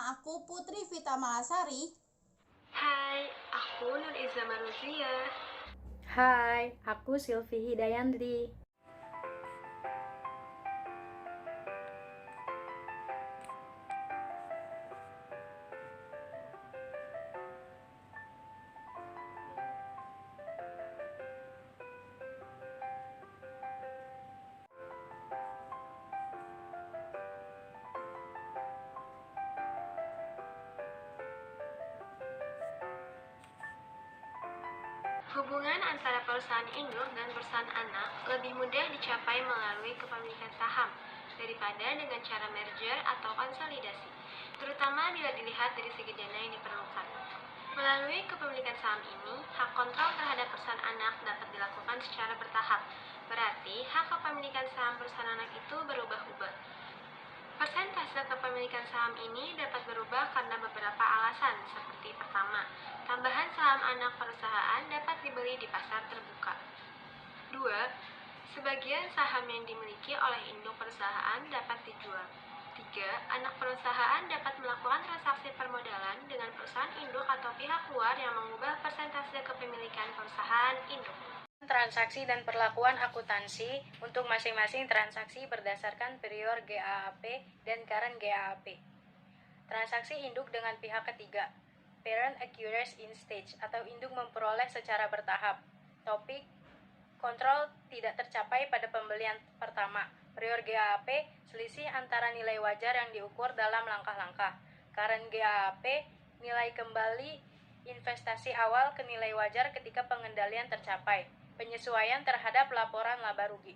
aku Putri Vita Malasari. Hai, aku Nur Iza Maruzia. Hai, aku Silvi Hidayandri. Hubungan antara perusahaan induk dan perusahaan anak lebih mudah dicapai melalui kepemilikan saham daripada dengan cara merger atau konsolidasi, terutama bila dilihat dari segi dana yang diperlukan. Melalui kepemilikan saham ini, hak kontrol terhadap perusahaan anak dapat dilakukan secara bertahap. Berarti, hak kepemilikan saham perusahaan anak itu berubah-ubah. Persentase kepemilikan saham ini dapat berubah karena beberapa alasan, seperti pertama, tambahan saham anak perusahaan dapat dibeli di pasar terbuka. 2. Sebagian saham yang dimiliki oleh induk perusahaan dapat dijual. 3. Anak perusahaan dapat melakukan transaksi permodalan dengan perusahaan induk atau pihak luar yang mengubah persentase kepemilikan perusahaan induk. Transaksi dan perlakuan akuntansi untuk masing-masing transaksi berdasarkan prior GAAP dan current GAAP. Transaksi induk dengan pihak ketiga. Parent acquires in stage atau induk memperoleh secara bertahap. Topik kontrol tidak tercapai pada pembelian pertama. Prior GAAP, selisih antara nilai wajar yang diukur dalam langkah-langkah. Current GAAP, nilai kembali investasi awal ke nilai wajar ketika pengendalian tercapai. Penyesuaian terhadap laporan laba rugi.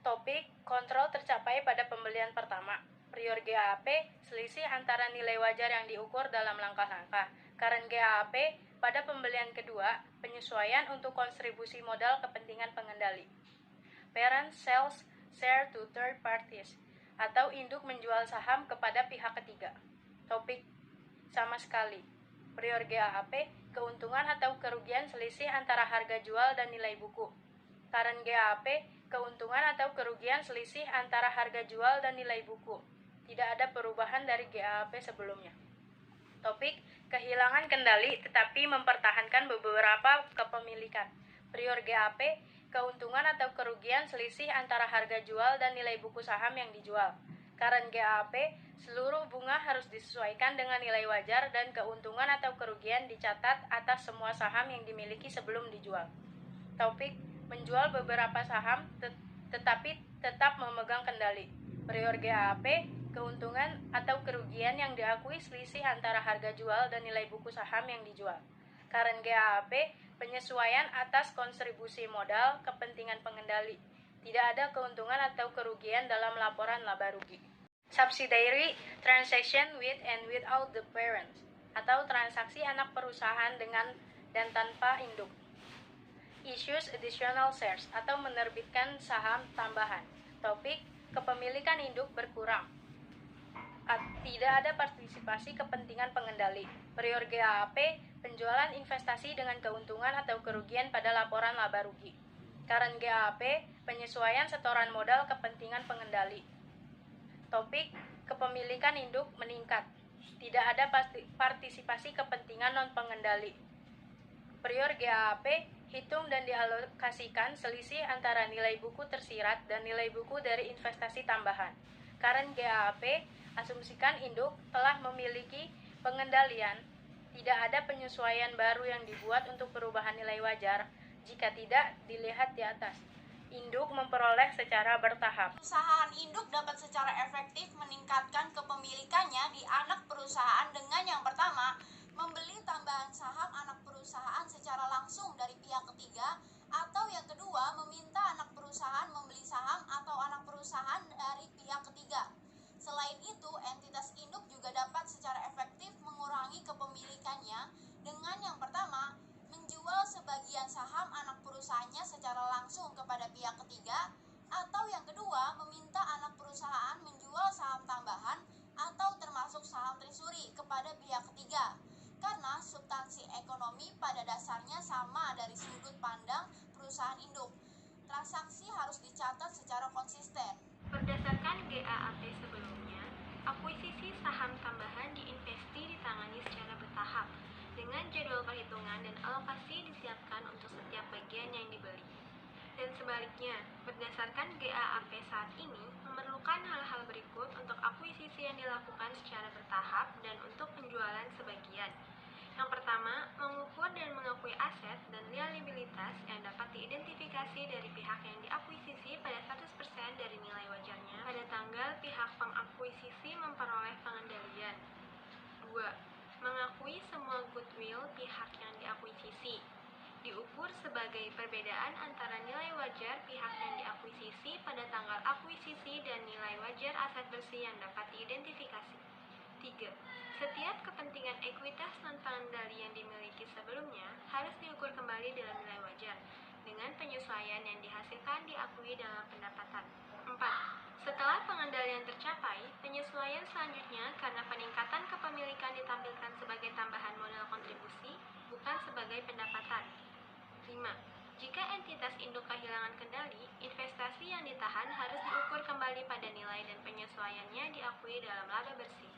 Topik kontrol tercapai pada pembelian pertama. Prior GAAP, selisih antara nilai wajar yang diukur dalam langkah-langkah. Current GAAP, pada pembelian kedua, penyesuaian untuk kontribusi modal kepentingan pengendali. Parent sells share to third parties, atau induk menjual saham kepada pihak ketiga. Topik sama sekali. Prior GAAP, keuntungan atau kerugian selisih antara harga jual dan nilai buku. Current GAAP, keuntungan atau kerugian selisih antara harga jual dan nilai buku. Tidak ada perubahan dari GAAP sebelumnya. Topik kehilangan kendali tetapi mempertahankan beberapa kepemilikan. Prior GAAP, keuntungan atau kerugian selisih antara harga jual dan nilai buku saham yang dijual. Current GAAP, seluruh bunga harus disesuaikan dengan nilai wajar dan keuntungan atau kerugian dicatat atas semua saham yang dimiliki sebelum dijual. Topik menjual beberapa saham tetapi tetap memegang kendali. Prior GAAP, keuntungan atau kerugian yang diakui selisih antara harga jual dan nilai buku saham yang dijual. Current GAAP, penyesuaian atas kontribusi modal kepentingan pengendali. Tidak ada keuntungan atau kerugian dalam laporan laba rugi. Subsidiary transaction with and without the parents, atau transaksi anak perusahaan dengan dan tanpa induk. Issues additional shares, atau menerbitkan saham tambahan. Topik kepemilikan induk berkurang. Tidak ada partisipasi kepentingan pengendali. Prior GAAP, penjualan investasi dengan keuntungan atau kerugian pada laporan laba rugi. Current GAAP, penyesuaian setoran modal kepentingan pengendali. Topik kepemilikan induk meningkat. Tidak ada partisipasi kepentingan non-pengendali. Prior GAAP, hitung dan dialokasikan selisih antara nilai buku tersirat dan nilai buku dari investasi tambahan. Current GAAP, asumsikan induk telah memiliki pengendalian. Tidak ada penyesuaian baru yang dibuat untuk perubahan nilai wajar. Jika tidak, dilihat di atas. Induk memperoleh secara bertahap. Perusahaan induk dapat secara efektif meningkatkan kepemilikannya di anak perusahaan dengan yang pertama, membeli tambahan saham anak perusahaan secara langsung dari pihak ketiga, atau yang kedua, meminta anak perusahaan membeli saham atau anak perusahaan dari pihak ketiga. Selain itu, entitas induk juga dapat secara efektif mengurangi kepemilikannya dengan yang pertama, menjual sebagian saham anak perusahaannya secara langsung kepada pihak ketiga, atau yang kedua, meminta anak perusahaan menjual saham tambahan atau termasuk saham treasury kepada pihak ketiga. Karena substansi ekonomi pada dasarnya sama dari sudut pandang perusahaan induk. Transaksi harus dicatat secara konsisten. Berdasarkan GAAP sebelumnya, Akuisisi saham tambahan ditangani secara bertahap, dengan jadwal perhitungan dan alokasi disiapkan untuk setiap bagian yang dibeli. Dan sebaliknya, berdasarkan GAAP saat ini, memerlukan hal-hal berikut untuk akuisisi yang dilakukan secara bertahap dan untuk penjualan sebagian. Yang pertama, mengukur dan mengakui aset dan liabilitas yang dapat diidentifikasi dari pihak yang diakuisisi pada 100% dari nilai wajarnya pada tanggal pihak pengakuisisi memperoleh pengendalian. 2. Mengakui semua goodwill pihak yang diakuisisi. Diukur sebagai perbedaan antara nilai wajar pihak yang diakuisisi pada tanggal akuisisi dan nilai wajar aset bersih yang dapat diidentifikasi. 3. Setiap kepentingan ekuitas non-pengendali yang dimiliki sebelumnya harus diukur kembali dalam nilai wajar, dengan penyesuaian yang dihasilkan diakui dalam pendapatan. 4. Setelah pengendalian tercapai, penyesuaian selanjutnya karena peningkatan kepemilikan ditampilkan sebagai tambahan modal kontribusi, bukan sebagai pendapatan. 5. Jika entitas induk kehilangan kendali, investasi yang ditahan harus diukur kembali pada nilai dan penyesuaiannya diakui dalam laba bersih.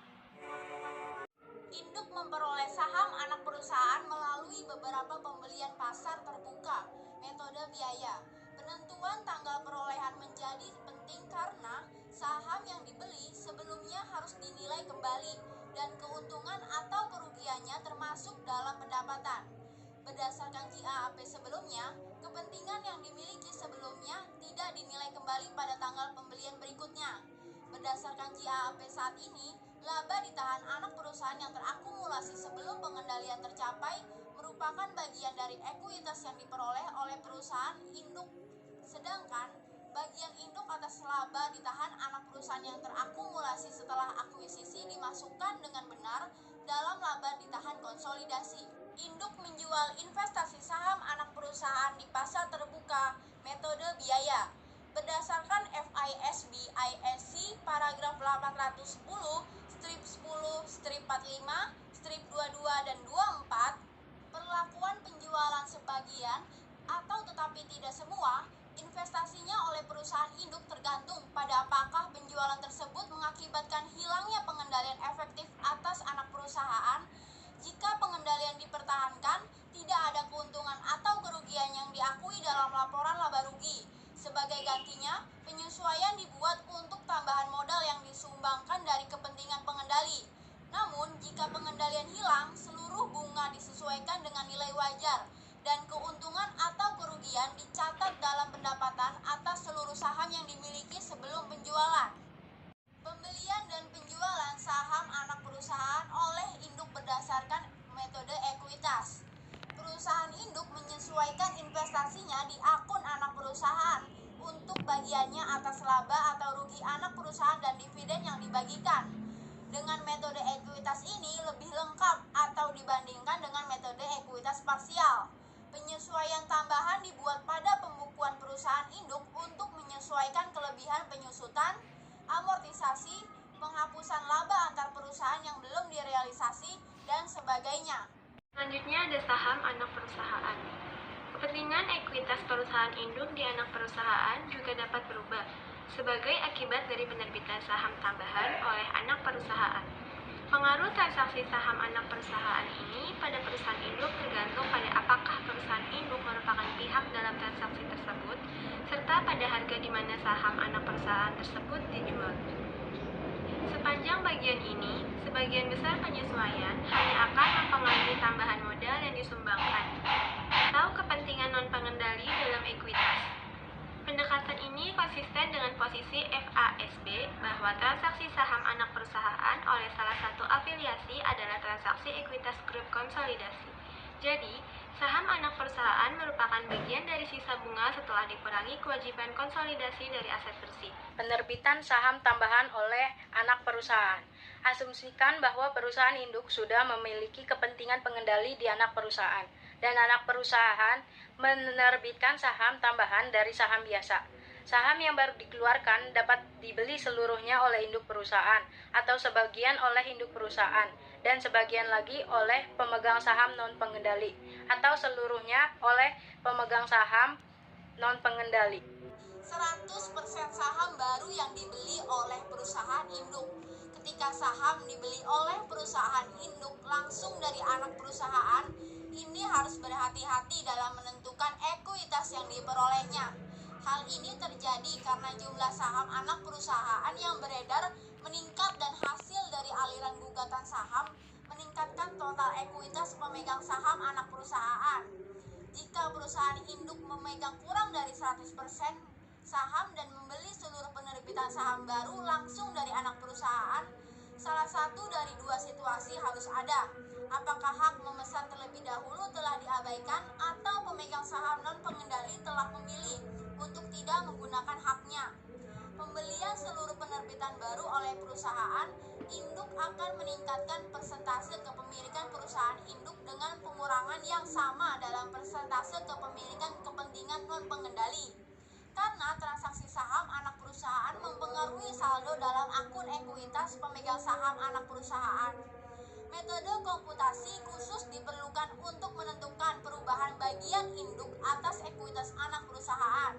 Induk memperoleh saham anak perusahaan melalui beberapa pembelian pasar terbuka. Metode biaya. Penentuan tanggal perolehan menjadi penting karena saham yang dibeli sebelumnya harus dinilai kembali dan keuntungan atau kerugiannya termasuk dalam pendapatan. Berdasarkan GAAP sebelumnya, kepentingan yang dimiliki sebelumnya tidak dinilai kembali pada tanggal pembelian berikutnya. Berdasarkan GAAP saat ini, laba ditahan anak perusahaan yang terakumulasi sebelum pengendalian tercapai merupakan bagian dari ekuitas yang diperoleh oleh perusahaan induk. Sedangkan bagian induk atas laba ditahan anak perusahaan yang terakumulasi setelah akuisisi dimasukkan dengan benar dalam laba ditahan konsolidasi. Induk menjual investasi saham anak perusahaan di pasar terbuka. Metode biaya. Berdasarkan FISB ISC paragraf 810 strip 10 strip 45 strip 22 dan 24, perlakuan penjualan sebagian atau tetapi tidak semua investasinya oleh perusahaan induk tergantung pada apakah penjualan tersebut mengakibatkan hilangnya pengendalian efektif atas anak perusahaan. Jika pengendalian dipertahankan, tidak ada keuntungan atau kerugian yang diakui dalam laporan laba rugi. Sebagai gantinya, penyesuaian dibuat untuk tambahan modal yang disumbangkan dari kepentingan pengendali. Namun, jika pengendalian hilang, seluruh bunga disesuaikan dengan nilai wajar dan keuntungan atau kerugian dicatat dalam pendapatan atas seluruh saham yang dimiliki sebelum penjualan. Pembelian dan penjualan saham anak perusahaan oleh induk berdasarkan metode ekuitas. Perusahaan induk menyesuaikan investasinya di akun anak perusahaan untuk bagiannya atas laba atau rugi anak perusahaan dan dividen yang dibagikan. Dengan metode ekuitas ini lebih lengkap atau dibandingkan dengan metode ekuitas parsial. Penyesuaian tambahan dibuat pada pembukuan perusahaan induk untuk menyesuaikan kelebihan penyusutan, amortisasi, penghapusan laba antar perusahaan yang belum direalisasi, dan sebagainya. Selanjutnya ada saham anak perusahaan. Kepentingan ekuitas perusahaan induk di anak perusahaan juga dapat berubah sebagai akibat dari penerbitan saham tambahan oleh anak perusahaan. Pengaruh transaksi saham anak perusahaan ini pada perusahaan induk tergantung pada apakah perusahaan induk merupakan pihak dalam transaksi tersebut, serta pada harga di mana saham anak perusahaan tersebut dijual. Sepanjang bagian ini, sebagian besar penyesuaian hanya akan mempengaruhi tambahan modal yang disumbangkan atau kepentingan non-pengendali dalam ekuitas. Pendekatan ini konsisten dengan posisi FASB bahwa transaksi saham anak perusahaan oleh salah satu afiliasi adalah transaksi ekuitas grup konsolidasi. Jadi, saham anak perusahaan merupakan bagian dari sisa bunga setelah dikurangi kewajiban konsolidasi dari aset bersih. Penerbitan saham tambahan oleh anak perusahaan. Asumsikan bahwa perusahaan induk sudah memiliki kepentingan pengendali di anak perusahaan, dan anak perusahaan menerbitkan saham tambahan dari saham biasa. Saham yang baru dikeluarkan dapat dibeli seluruhnya oleh induk perusahaan atau sebagian oleh induk perusahaan dan sebagian lagi oleh pemegang saham non-pengendali atau seluruhnya oleh pemegang saham non-pengendali. 100% saham baru yang dibeli oleh perusahaan induk. ketika saham dibeli oleh perusahaan induk langsung dari anak perusahaan, ini harus berhati-hati dalam menentukan ekuitas yang diperolehnya. Hal ini terjadi karena jumlah saham anak perusahaan yang beredar meningkat dan hasil dari aliran gugatan saham meningkatkan total ekuitas pemegang saham anak perusahaan. Jika perusahaan induk memegang kurang dari 100% saham dan membeli seluruh penerbitan saham baru langsung dari anak perusahaan, salah satu dari dua situasi harus ada. Apakah hak memesan terlebih dahulu telah diabaikan atau pemegang saham non-pengendali telah memilih untuk tidak menggunakan haknya. Pembelian seluruh penerbitan baru oleh perusahaan induk akan meningkatkan persentase kepemilikan perusahaan induk dengan pengurangan yang sama dalam persentase kepemilikan kepentingan non-pengendali. Karena transaksi saham anak perusahaan mempengaruhi saldo dalam akun ekuitas pemegang saham anak perusahaan. Metode komputasi khusus diperlukan untuk menentukan perubahan bagian induk atas ekuitas anak perusahaan.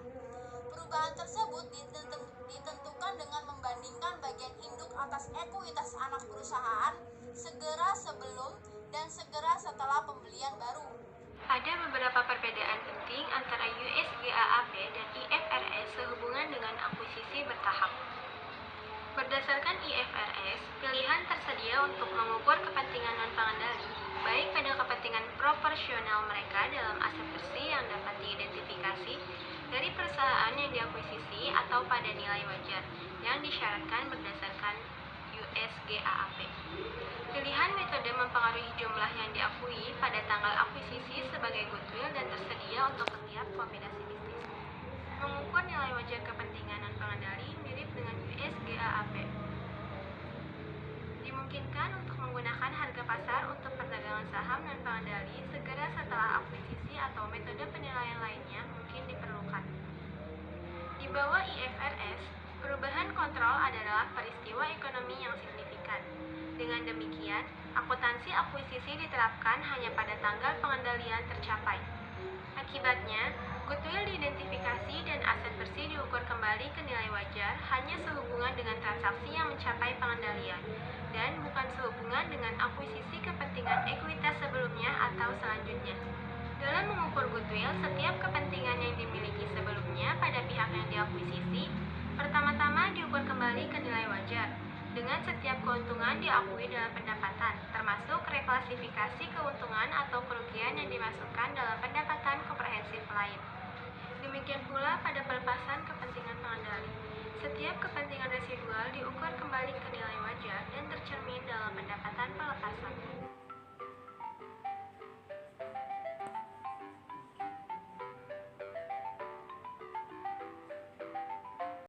Perubahan tersebut ditentukan dengan membandingkan bagian induk atas ekuitas anak perusahaan segera sebelum dan segera setelah pembelian baru. Ada beberapa perbedaan penting antara US GAAP dan IFRS sehubungan dengan akuisisi bertahap. Berdasarkan IFRS, pilihan tersedia untuk mengukur kepentingan non-pengendali, baik pada kepentingan proporsional mereka dalam aset bersih yang dapat diidentifikasi dari perusahaan yang diakuisisi atau pada nilai wajar yang disyaratkan berdasarkan US GAAP. Pilihan metode mempengaruhi jumlah yang diakui pada tanggal akuisisi sebagai goodwill dan tersedia untuk setiap kombinasi bisnis. Mengukur nilai wajar kepentingan non-pengendali mirip dengan US GAAP. Dimungkinkan untuk menggunakan harga pasar untuk perdagangan saham non-pengendali segera setelah akuisisi atau metode penilaian lainnya mungkin diperlukan. Di bawah IFRS, perubahan kontrol adalah peristiwa ekonomi yang signifikan. Dengan demikian, akuntansi akuisisi diterapkan hanya pada tanggal pengendalian tercapai. Akibatnya, goodwill diidentifikasi dan aset bersih diukur kembali ke nilai wajar hanya sehubungan dengan transaksi yang mencapai pengendalian, dan bukan sehubungan dengan akuisisi kepentingan ekuitas sebelumnya atau selanjutnya. Dalam mengukur goodwill, setiap kepentingan yang dimiliki sebelumnya pada pihak yang diakuisisi, pertama-tama diukur kembali ke nilai wajar, dengan setiap keuntungan diakui dalam pendapatan, termasuk reklasifikasi keuntungan atau kerugian yang dimasukkan dalam pendapatan komprehensif lain. Demikian pula pada pelepasan kepentingan pengendali. Setiap kepentingan residual diukur kembali